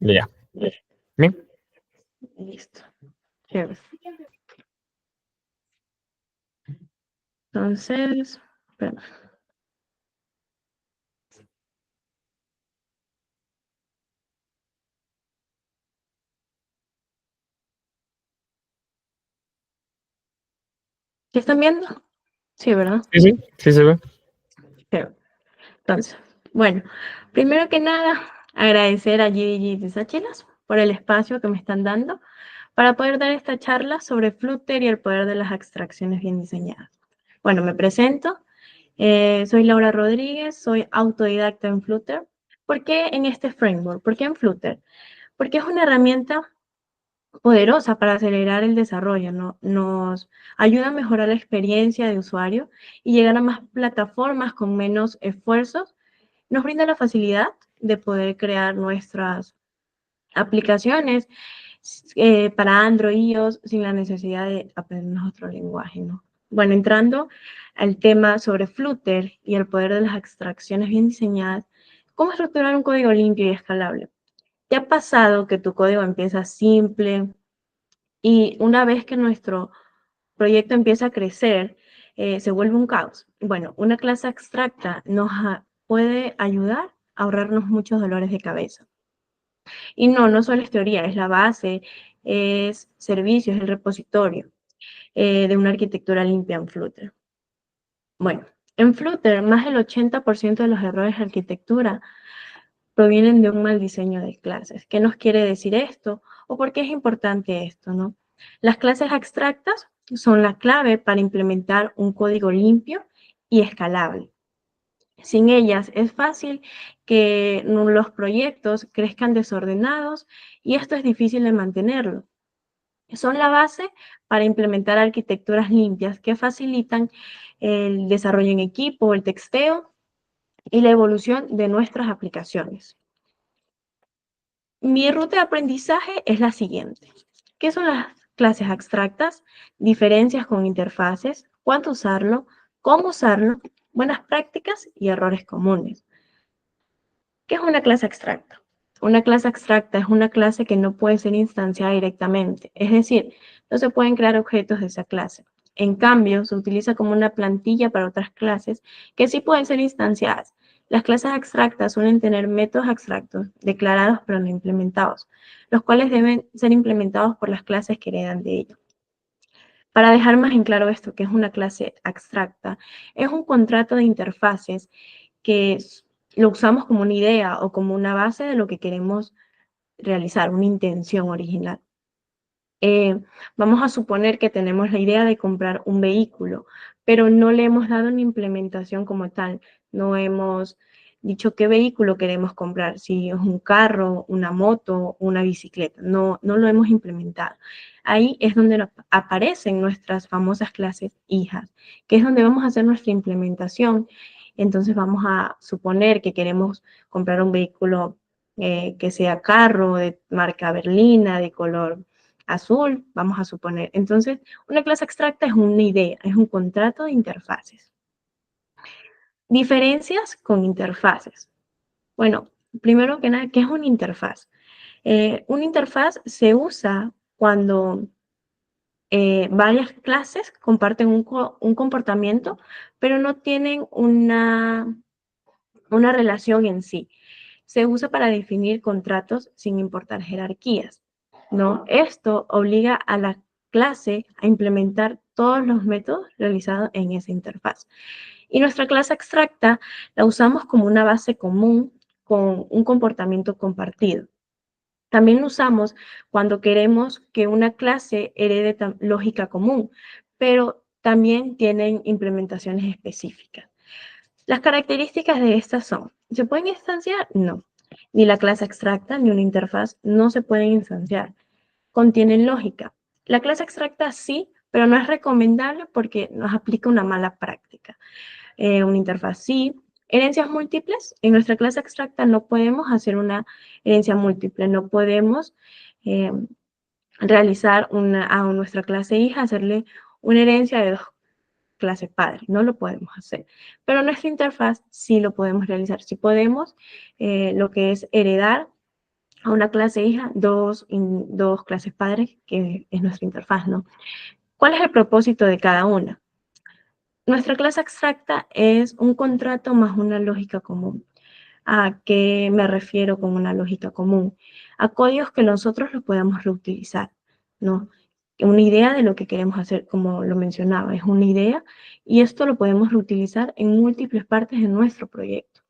Ya. Bien. Listo. Chévere. Entonces, espera. ¿Sí están viendo? Sí, ¿verdad? Sí, sí, sí se ve. Chévere. Entonces, bueno, primero que nada, agradecer a GDG de Sachilas por el espacio que me están dando para poder dar esta charla sobre Flutter y el poder de las abstracciones bien diseñadas. Bueno, me presento. Soy Laura Rodríguez, soy autodidacta en Flutter. ¿Por qué en este framework? ¿Por qué en Flutter? Porque es una herramienta poderosa para acelerar el desarrollo, ¿no? Nos ayuda a mejorar la experiencia de usuario y llegar a más plataformas con menos esfuerzos. Nos brinda la facilidad de poder crear nuestras aplicaciones para Android y iOS sin la necesidad de aprender otro lenguaje, ¿no? Bueno, entrando al tema sobre Flutter y el poder de las abstracciones bien diseñadas, ¿cómo estructurar un código limpio y escalable? ¿Te ha pasado que tu código empieza simple y una vez que nuestro proyecto empieza a crecer, se vuelve un caos? Bueno, una clase abstracta nos puede ayudar a ahorrarnos muchos dolores de cabeza. Y no solo es teoría, es la base, es servicio, es el repositorio de una arquitectura limpia en Flutter. Bueno, en Flutter, más del 80% de los errores de arquitectura provienen de un mal diseño de clases. ¿Qué nos quiere decir esto? ¿O por qué es importante esto, no? Las clases abstractas son la clave para implementar un código limpio y escalable. Sin ellas es fácil que los proyectos crezcan desordenados y esto es difícil de mantenerlo. Son la base para implementar arquitecturas limpias que facilitan el desarrollo en equipo, el texteo y la evolución de nuestras aplicaciones. Mi ruta de aprendizaje es la siguiente. ¿Qué son las clases abstractas? Diferencias con interfaces, cuánto usarlo, cómo usarlo, buenas prácticas y errores comunes. ¿Qué es una clase abstracta? Una clase abstracta es una clase que no puede ser instanciada directamente, es decir, no se pueden crear objetos de esa clase. En cambio, se utiliza como una plantilla para otras clases que sí pueden ser instanciadas. Las clases abstractas suelen tener métodos abstractos declarados pero no implementados, los cuales deben ser implementados por las clases que heredan de ello. Para dejar más en claro esto, que es una clase abstracta, es un contrato de interfaces que lo usamos como una idea o como una base de lo que queremos realizar, una intención original. Vamos a suponer que tenemos la idea de comprar un vehículo, pero no le hemos dado una implementación como tal. No hemos dicho qué vehículo queremos comprar, si es un carro, una moto, una bicicleta. No lo hemos implementado. Ahí es donde aparecen nuestras famosas clases hijas, que es donde vamos a hacer nuestra implementación. Entonces vamos a suponer que queremos comprar un vehículo que sea carro de marca berlina, de color azul, vamos a suponer. Entonces, una clase abstracta es una idea, es un contrato de interfaces. Diferencias con interfaces. Bueno, primero que nada, ¿qué es una interfaz? Una interfaz se usa cuando varias clases comparten un comportamiento, pero no tienen una relación en sí. Se usa para definir contratos sin importar jerarquías, ¿no? Esto obliga a la clase a implementar todos los métodos realizados en esa interfaz. Y nuestra clase abstracta la usamos como una base común con un comportamiento compartido. También lo usamos cuando queremos que una clase herede lógica común, pero también tienen implementaciones específicas. Las características de estas son, ¿se pueden instanciar? No. Ni la clase abstracta ni una interfaz no se pueden instanciar. Contienen lógica. La clase abstracta sí, pero no es recomendable porque nos aplica una mala práctica. Una interfaz sí. Herencias múltiples. En nuestra clase abstracta no podemos hacer una herencia múltiple. No podemos realizar a nuestra clase hija, hacerle una herencia de dos clase padre, no lo podemos hacer. Pero nuestra interfaz sí lo podemos realizar, sí podemos lo que es heredar a una clase hija dos clases padres, que es nuestra interfaz, ¿no? ¿Cuál es el propósito de cada una? Nuestra clase abstracta es un contrato más una lógica común. ¿A qué me refiero con una lógica común? A códigos que nosotros los podamos reutilizar, ¿no? Una idea de lo que queremos hacer, como lo mencionaba, es una idea y esto lo podemos reutilizar en múltiples partes de nuestro proyecto.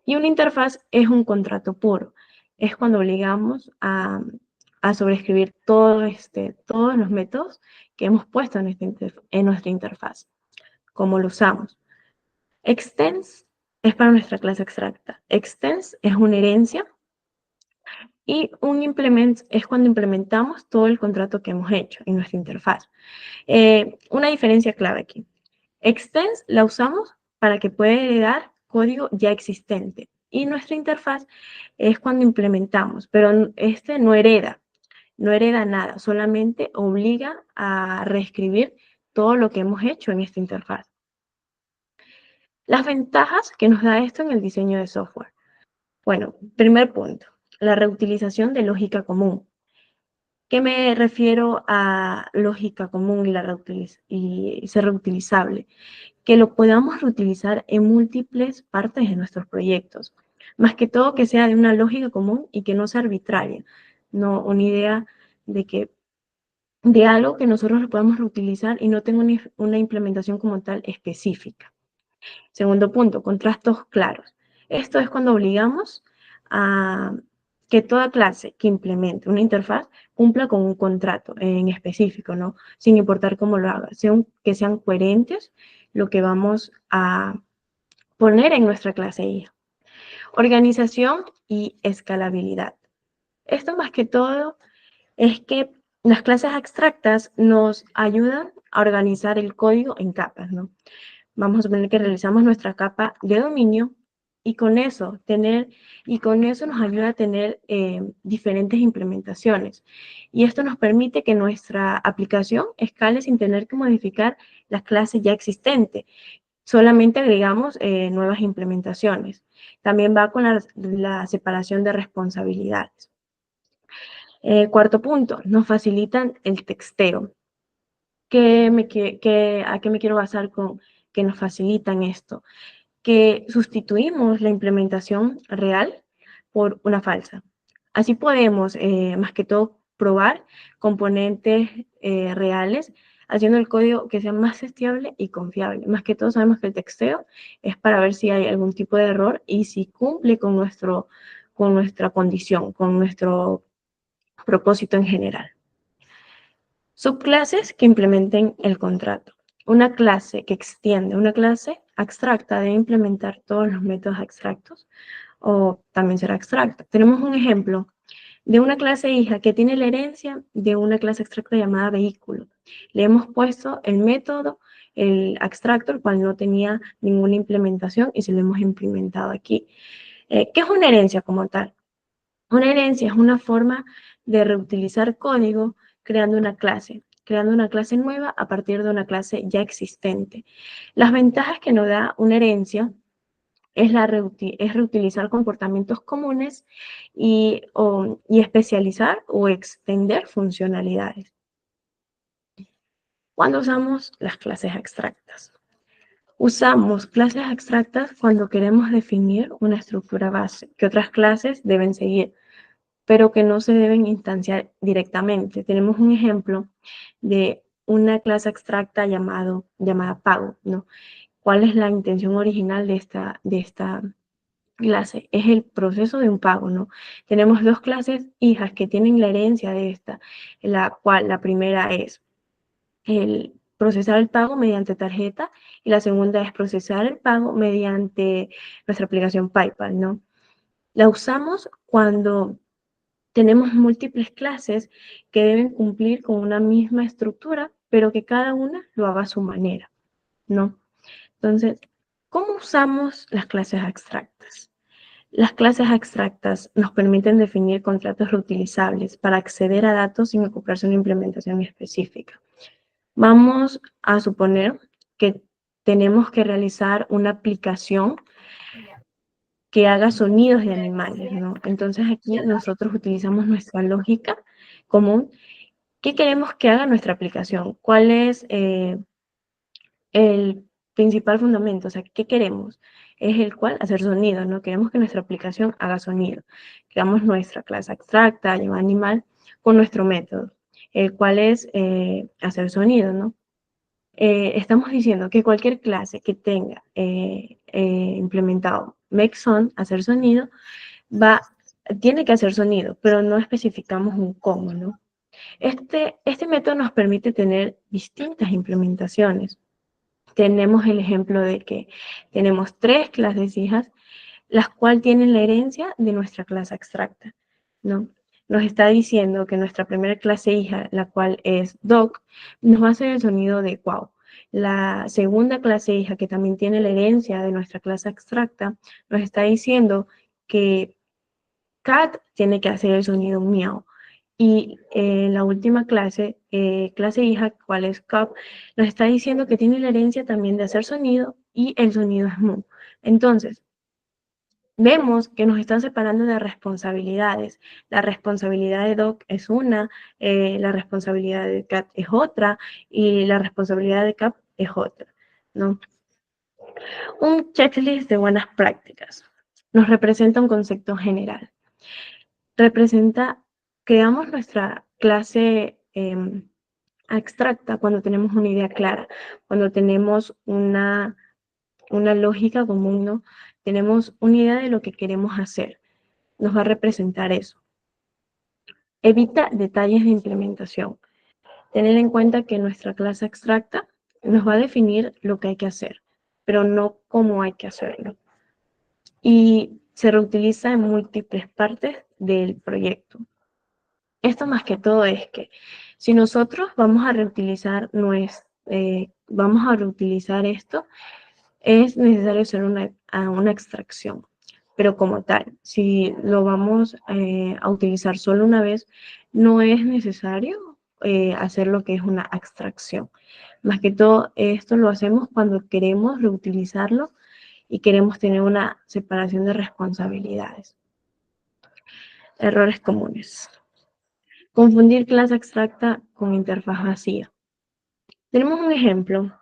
Y una interfaz es un contrato puro. Es cuando obligamos a sobreescribir todos los métodos que hemos puesto en nuestra interfaz. ¿Cómo lo usamos? Extends es para nuestra clase abstracta. Extends es una herencia y un implement es cuando implementamos todo el contrato que hemos hecho en nuestra interfaz. Una diferencia clave aquí. Extends la usamos para que pueda heredar código ya existente y nuestra interfaz es cuando implementamos, pero este no hereda nada, solamente obliga a reescribir todo lo que hemos hecho en esta interfaz. Las ventajas que nos da esto en el diseño de software. Bueno, primer punto, la reutilización de lógica común. ¿Qué me refiero a lógica común y ser reutilizable? Que lo podamos reutilizar en múltiples partes de nuestros proyectos. Más que todo que sea de una lógica común y que no sea arbitraria. No una idea de algo que nosotros lo podamos reutilizar y no tenga una implementación como tal específica. Segundo punto, contrastos claros. Esto es cuando obligamos a que toda clase que implemente una interfaz cumpla con un contrato en específico, ¿no? Sin importar cómo lo haga, que sean coherentes lo que vamos a poner en nuestra clase hija. Organización y escalabilidad. Esto más que todo es que las clases abstractas nos ayudan a organizar el código en capas, ¿no? Vamos a suponer que realizamos nuestra capa de dominio y con eso nos ayuda a tener diferentes implementaciones. Y esto nos permite que nuestra aplicación escale sin tener que modificar las clases ya existentes. Solamente agregamos nuevas implementaciones. También va con la separación de responsabilidades. Cuarto punto, nos facilitan el texteo. ¿A qué me quiero basar con que nos facilitan esto? Que sustituimos la implementación real por una falsa. Así podemos, más que todo, probar componentes reales, haciendo el código que sea más testeable y confiable. Más que todo, sabemos que el texteo es para ver si hay algún tipo de error y si cumple con nuestra condición, con nuestro propósito en general. Subclases que implementen el contrato. Una clase que extiende una clase abstracta debe implementar todos los métodos abstractos o también será abstracta. Tenemos un ejemplo de una clase hija que tiene la herencia de una clase abstracta llamada vehículo. Le hemos puesto el método, el abstracto, el cual no tenía ninguna implementación y se lo hemos implementado aquí. ¿Qué es una herencia como tal? Una herencia es una forma de reutilizar código creando una clase nueva a partir de una clase ya existente. Las ventajas que nos da una herencia es reutilizar comportamientos comunes y especializar o extender funcionalidades. ¿Cuándo usamos las clases abstractas? Usamos clases abstractas cuando queremos definir una estructura base que otras clases deben seguir, pero que no se deben instanciar directamente. Tenemos un ejemplo de una clase abstracta llamada pago, ¿no? ¿Cuál es la intención original de esta clase? Es el proceso de un pago, ¿no? Tenemos dos clases hijas que tienen la herencia de esta, la cual la primera es el procesar el pago mediante tarjeta y la segunda es procesar el pago mediante nuestra aplicación PayPal, ¿no? La usamos cuando tenemos múltiples clases que deben cumplir con una misma estructura, pero que cada una lo haga a su manera, ¿no? Entonces, ¿cómo usamos las clases abstractas? Las clases abstractas nos permiten definir contratos reutilizables para acceder a datos sin ocuparse de una implementación específica. Vamos a suponer que tenemos que realizar una aplicación que haga sonidos de animales, ¿no? Entonces aquí nosotros utilizamos nuestra lógica común. ¿Qué queremos que haga nuestra aplicación? ¿Cuál es el principal fundamento? O sea, ¿qué queremos? Es el cual hacer sonido, ¿no? Queremos que nuestra aplicación haga sonido. Creamos nuestra clase abstracta, llamada animal, con nuestro método, el cual es hacer sonido, ¿no? Estamos diciendo que cualquier clase que tenga implementado make sound, hacer sonido, tiene que hacer sonido, pero no especificamos un cómo, ¿no? Este método nos permite tener distintas implementaciones. Tenemos el ejemplo de que tenemos 3 clases hijas, las cuales tienen la herencia de nuestra clase abstracta, ¿no? Nos está diciendo que nuestra primera clase hija, la cual es doc, nos va a hacer el sonido de wow. La segunda clase hija, que también tiene la herencia de nuestra clase abstracta, nos está diciendo que cat tiene que hacer el sonido miau. Y la última clase, clase hija, cuál es cup, nos está diciendo que tiene la herencia también de hacer sonido y el sonido es mu. Entonces, vemos que nos están separando de responsabilidades. La responsabilidad de Doc es una, la responsabilidad de Cat es otra y la responsabilidad de Cap es otra, ¿no? Un checklist de buenas prácticas nos representa un concepto general. Creamos nuestra clase abstracta cuando tenemos una idea clara, cuando tenemos una lógica común, ¿no? Tenemos una idea de lo que queremos hacer. Nos va a representar eso. Evita detalles de implementación. Tener en cuenta que nuestra clase abstracta nos va a definir lo que hay que hacer, pero no cómo hay que hacerlo. Y se reutiliza en múltiples partes del proyecto. Esto más que todo es que si nosotros vamos a reutilizar esto, es necesario hacer una extracción. Pero como tal, si lo vamos a utilizar solo una vez, no es necesario hacer lo que es una extracción. Más que todo, esto lo hacemos cuando queremos reutilizarlo y queremos tener una separación de responsabilidades. Errores comunes. Confundir clase abstracta con interfaz vacía. Tenemos un ejemplo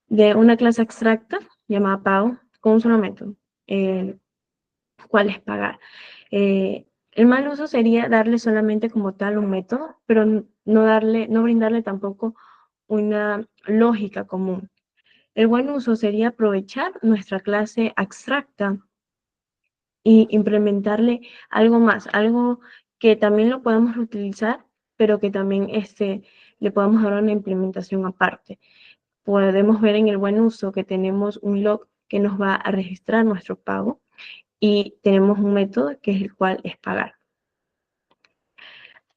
de una clase abstracta llamada pago con un solo método, cuál es pagar. El mal uso sería darle solamente como tal un método, pero no brindarle tampoco una lógica común. El buen uso sería aprovechar nuestra clase abstracta y implementarle algo más, algo que también lo podamos utilizar, pero que también le podamos dar una implementación aparte. Podemos ver en el buen uso que tenemos un log que nos va a registrar nuestro pago y tenemos un método que es el cual es pagar.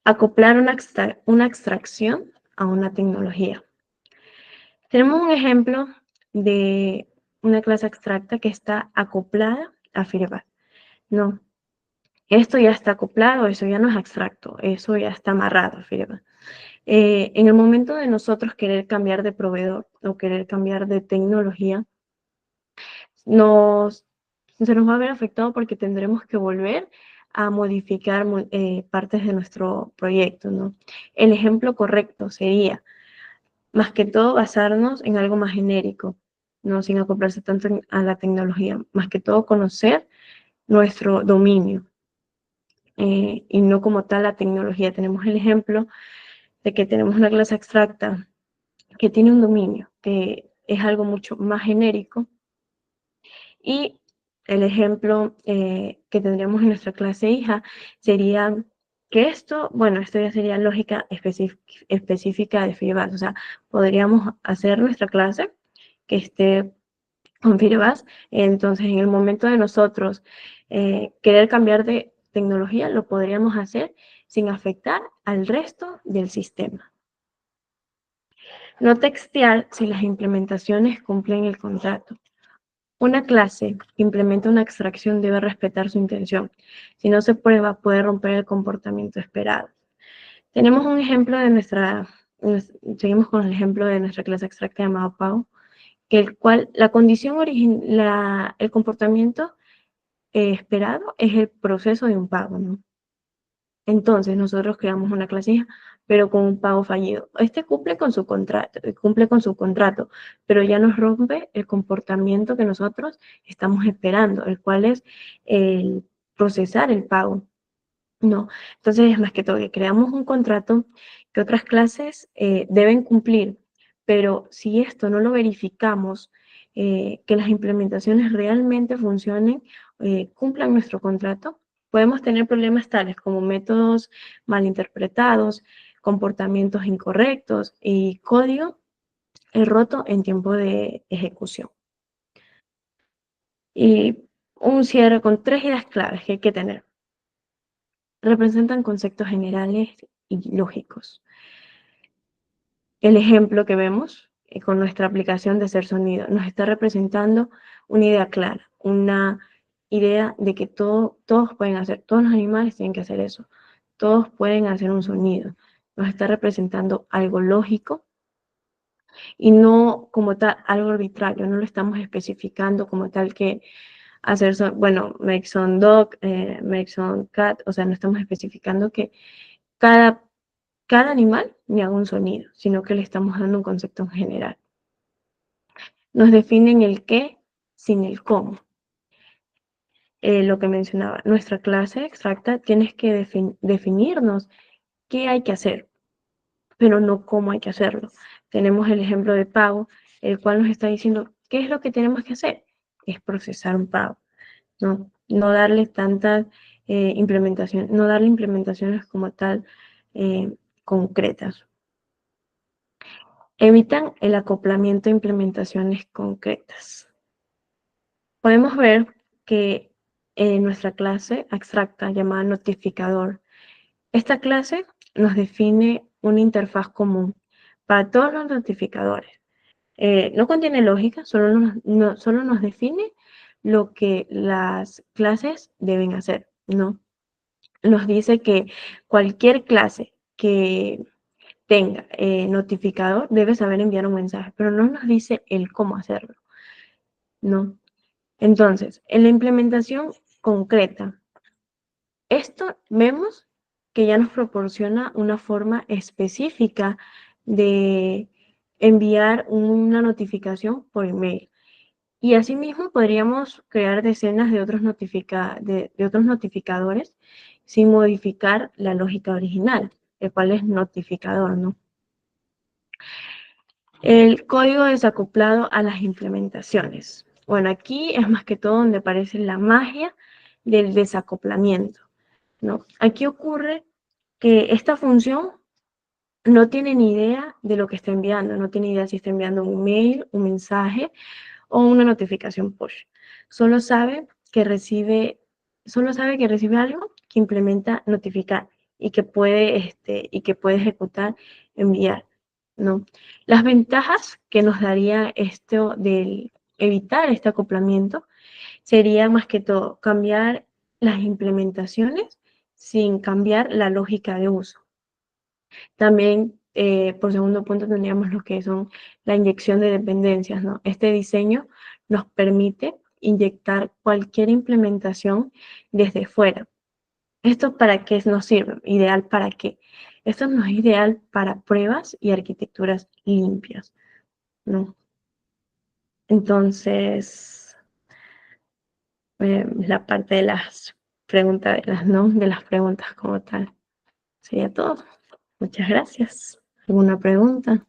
Acoplar una extracción a una tecnología. Tenemos un ejemplo de una clase abstracta que está acoplada a Firebase. No, esto ya está acoplado, eso ya no es abstracto, eso ya está amarrado a Firebase. En el momento de nosotros querer cambiar de proveedor o querer cambiar de tecnología, se nos va a ver afectado porque tendremos que volver a modificar partes de nuestro proyecto, ¿no? El ejemplo correcto sería, más que todo, basarnos en algo más genérico, ¿no? Sin acoplarse tanto a la tecnología, más que todo conocer nuestro dominio y no como tal la tecnología. Tenemos el ejemplo de que tenemos una clase abstracta que tiene un dominio, que es algo mucho más genérico, y el ejemplo que tendríamos en nuestra clase hija sería que esto ya sería lógica específica de Firebase. O sea, podríamos hacer nuestra clase que esté con Firebase. Entonces, en el momento de nosotros querer cambiar de tecnología, lo podríamos hacer sin afectar al resto del sistema. No textear si las implementaciones cumplen el contrato. Una clase que implementa una extracción debe respetar su intención. Si no se prueba, puede romper el comportamiento esperado. Tenemos un ejemplo seguimos con el ejemplo de nuestra clase abstracta llamada pago, que el cual la condición el comportamiento esperado es el proceso de un pago, ¿no? Entonces nosotros creamos una clase, pero con un pago fallido. Este cumple con su contrato, pero ya nos rompe el comportamiento que nosotros estamos esperando, el cual es el procesar el pago. No, entonces es más que todo que creamos un contrato que otras clases deben cumplir, pero si esto no lo verificamos, que las implementaciones realmente funcionen, cumplan nuestro contrato, podemos tener problemas tales como métodos malinterpretados, comportamientos incorrectos y código roto en tiempo de ejecución. Y un cierre con 3 ideas claves que hay que tener. Representan conceptos generales y lógicos. El ejemplo que vemos con nuestra aplicación de hacer sonido nos está representando una idea clara, una idea de que todos pueden hacer, todos los animales tienen que hacer eso, todos pueden hacer un sonido. Nos está representando algo lógico y no como tal algo arbitrario, no lo estamos especificando como tal que hacer, bueno, make some dog, make some cat, o sea, no estamos especificando que cada animal ni haga un sonido, sino que le estamos dando un concepto en general. Nos definen el qué sin el cómo. Lo que mencionaba, nuestra clase exacta tienes que definirnos qué hay que hacer, pero no cómo hay que hacerlo. Tenemos el ejemplo de pago, el cual nos está diciendo qué es lo que tenemos que hacer. Es procesar un pago, no darle tantas implementaciones, no darle implementaciones como tal concretas. Evitan el acoplamiento a implementaciones concretas. Podemos ver que en nuestra clase abstracta llamada notificador, esta clase nos define una interfaz común para todos los notificadores. No contiene lógica, solo nos define lo que las clases deben hacer, ¿no? Nos dice que cualquier clase que tenga notificador debe saber enviar un mensaje, pero no nos dice el cómo hacerlo, ¿no? Entonces, en la implementación concreta, esto vemos que ya nos proporciona una forma específica de enviar una notificación por email. Y asimismo podríamos crear decenas de otros, otros notificadores sin modificar la lógica original, el cual es notificador, ¿no? El código desacoplado a las implementaciones. Bueno, aquí es más que todo donde aparece la magia del desacoplamiento, ¿no? Aquí ocurre que esta función no tiene ni idea de lo que está enviando, no tiene idea si está enviando un mail, un mensaje o una notificación push. Solo sabe que recibe algo que implementa notificar y que puede ejecutar enviar, ¿no? Las ventajas que nos daría esto del evitar este acoplamiento sería más que todo cambiar las implementaciones sin cambiar la lógica de uso. También, por segundo punto, tendríamos lo que son la inyección de dependencias, ¿no? Este diseño nos permite inyectar cualquier implementación desde fuera. ¿Esto para qué nos sirve? ¿Ideal para qué? Esto no es ideal para pruebas y arquitecturas limpias, ¿no? Entonces, la parte de las preguntas, ¿no? De las preguntas como tal. Sería todo. Muchas gracias. ¿Alguna pregunta?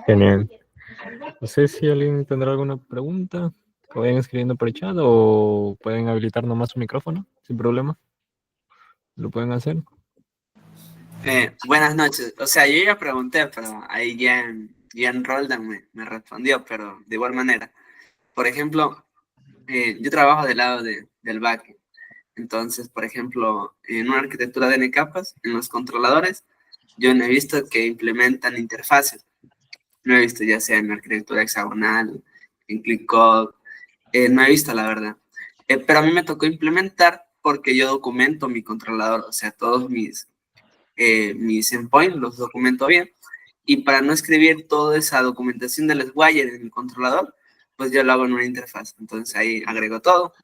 Genial. No sé si alguien tendrá alguna pregunta. Que vayan escribiendo por el chat o pueden habilitar nomás su micrófono sin problema. Lo pueden hacer. Buenas noches. O sea, yo ya pregunté, pero ahí Jan Roldan me respondió, pero de igual manera. Por ejemplo, yo trabajo del lado del backend. Entonces, por ejemplo, en una arquitectura de N capas, en los controladores, yo no he visto que implementan interfaces. No he visto ya sea en la arquitectura hexagonal, en ClickCode, no he visto la verdad. Pero a mí me tocó implementar porque yo documento mi controlador, o sea, todos mis endpoints los documento bien. Y para no escribir toda esa documentación del Swagger en mi controlador, pues yo lo hago en una interfaz. Entonces ahí agrego todo.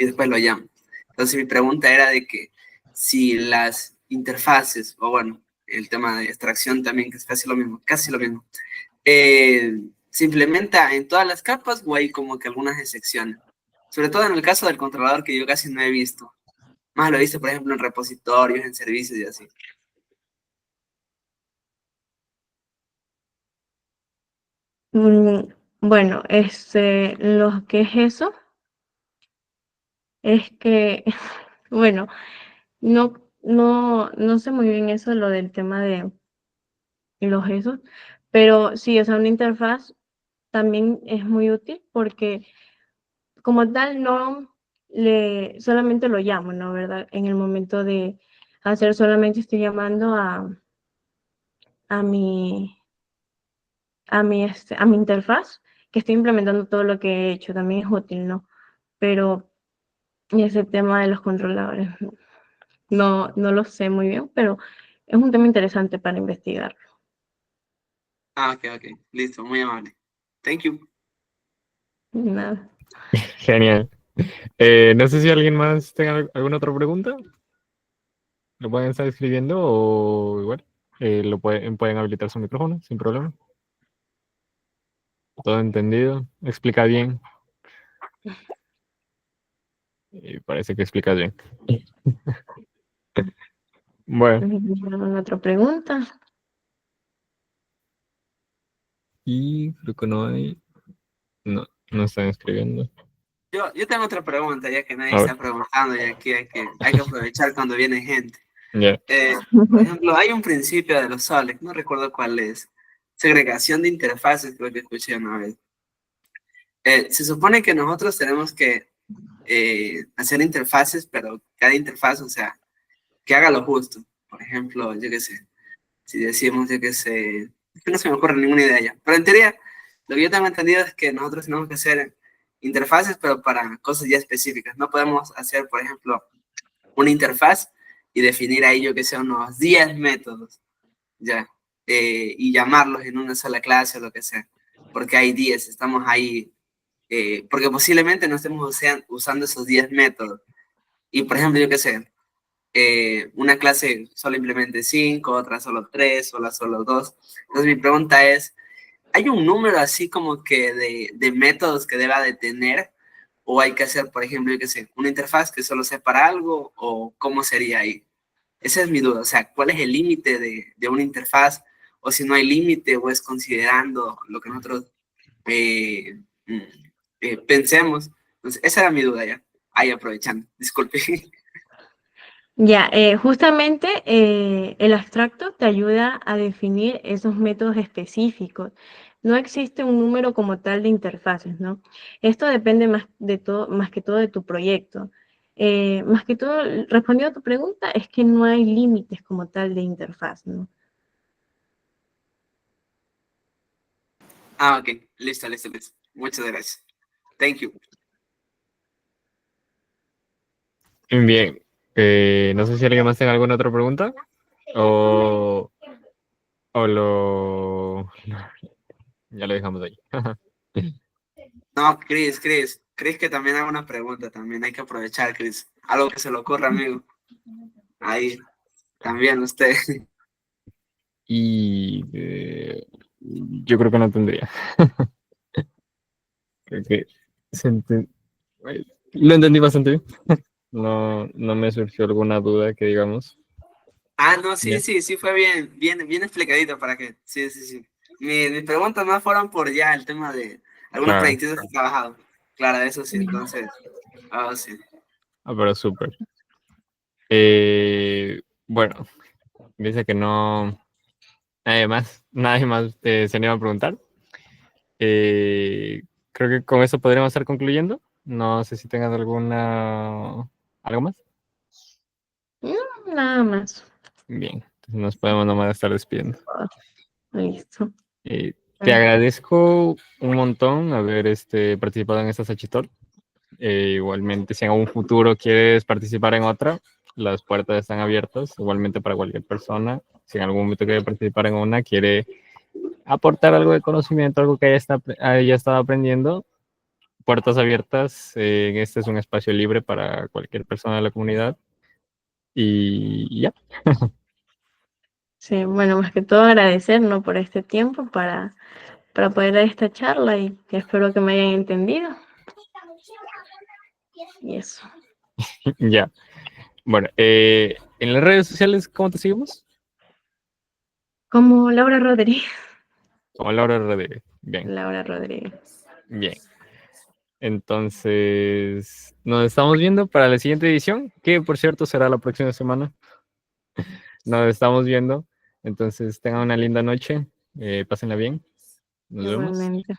y después lo llamo. Entonces mi pregunta era de que si las interfaces, o bueno, el tema de extracción también, que es casi lo mismo, ¿se implementa en todas las capas o hay como que algunas excepciones? Sobre todo en el caso del controlador, que yo casi no he visto. Más lo he visto, por ejemplo, en repositorios, en servicios y así. Bueno, lo que es eso es que, bueno, no sé muy bien eso, lo del tema de los esos, pero sí, o sea, una interfaz también es muy útil porque como tal solamente lo llamo, ¿no? ¿Verdad? En el momento de hacer solamente estoy llamando a mi, a mi interfaz, que estoy implementando todo lo que he hecho, también es útil, ¿no? Pero ese tema de los controladores, no lo sé muy bien, pero es un tema interesante para investigar. Ah, ok, listo, muy amable. Thank you. Nada. Genial. No sé si alguien más tenga alguna otra pregunta. Lo pueden estar escribiendo o igual. Pueden habilitar su micrófono sin problema. Todo entendido. Explica bien. Parece que explicas bien. Bueno, ¿Alguna otra pregunta? y creo que no hay. No están escribiendo. Yo tengo otra pregunta, ya que nadie A ver, está preguntando, y aquí hay que aprovechar cuando viene gente. ya. Por ejemplo, hay un principio de los SOLID, no recuerdo cuál es. Segregación de interfaces, creo que escuché una vez. Se supone que nosotros tenemos que hacer interfaces, pero cada interfaz, o sea, que haga lo justo. Por ejemplo, yo qué sé, si decimos, yo qué sé, es que no se me ocurre ninguna idea ya. Pero en teoría, lo que yo tengo entendido es que nosotros tenemos que hacer interfaces, pero para cosas ya específicas. No podemos hacer, por ejemplo, una interfaz y definir ahí, yo que sé, unos 10 métodos, ya, y llamarlos en una sola clase o lo que sea, porque hay 10, estamos ahí, porque posiblemente no estemos usando esos 10 métodos. Y, por ejemplo, yo qué sé, una clase solo implemente 5, otra solo 3, otra solo 2. Entonces mi pregunta es, ¿hay un número así como que de métodos que deba de tener? ¿O hay que hacer, por ejemplo, yo qué sé, una interfaz que solo sea para algo? ¿O cómo sería ahí? Esa es mi duda. O sea, ¿cuál es el límite de una interfaz? O si no hay límite, o es considerando lo que nosotros eh, mm, pensemos. Entonces, esa era mi duda ya. Ahí aprovechando. Disculpe. Ya, justamente el abstracto te ayuda a definir esos métodos específicos. No existe un número como tal de interfaces, ¿no? Esto depende más que todo de tu proyecto. Más que todo, respondiendo a tu pregunta, es que no hay límites como tal de interfaz, ¿no? Ah, ok. Listo. Muchas gracias. Thank you. Bien. No sé si alguien más tiene alguna otra pregunta. O, o lo. Ya lo dejamos ahí. No, Chris que también haga una pregunta, también hay que aprovechar, Chris. Algo que se le ocurra, amigo. Ahí, también usted. Y yo creo que no tendría. Creo que lo entendí bastante bien. No me surgió alguna duda que digamos. Ah, no, Ya. sí, fue bien explicadito para que, sí. Mis preguntas más fueron por ya el tema de algunos Claro. proyectos que he trabajado. Claro, eso sí, entonces, sí. Pero súper. Bueno, dice que no. Nadie más se anima a preguntar. Creo que con eso podríamos estar concluyendo. No sé si tengas algo más. No, nada más. Bien, entonces nos podemos nomás estar despidiendo. Listo. Te agradezco un montón haber participado en esta Sachitor. Igualmente, si en algún futuro quieres participar en otra, las puertas están abiertas, igualmente para cualquier persona. Si en algún momento quiere participar en una, quiere aportar algo de conocimiento, algo que haya estado aprendiendo, puertas abiertas. Este es un espacio libre para cualquier persona de la comunidad. Y ya. Sí, bueno, más que todo agradecer, ¿no? Por este tiempo para poder dar esta charla y que espero que me hayan entendido. Y eso. Ya. Bueno, en las redes sociales, ¿cómo te seguimos? Como Laura Rodríguez. Como Laura Rodríguez. Bien, Laura Rodríguez. bien. Entonces, nos estamos viendo para la siguiente edición, que por cierto será la próxima semana. Nos estamos viendo. Entonces, tengan una linda noche. Pásenla bien. Nos vemos. Igualmente.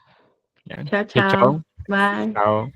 Ya. Chao, Chao, chao. chao. Bye. Chao.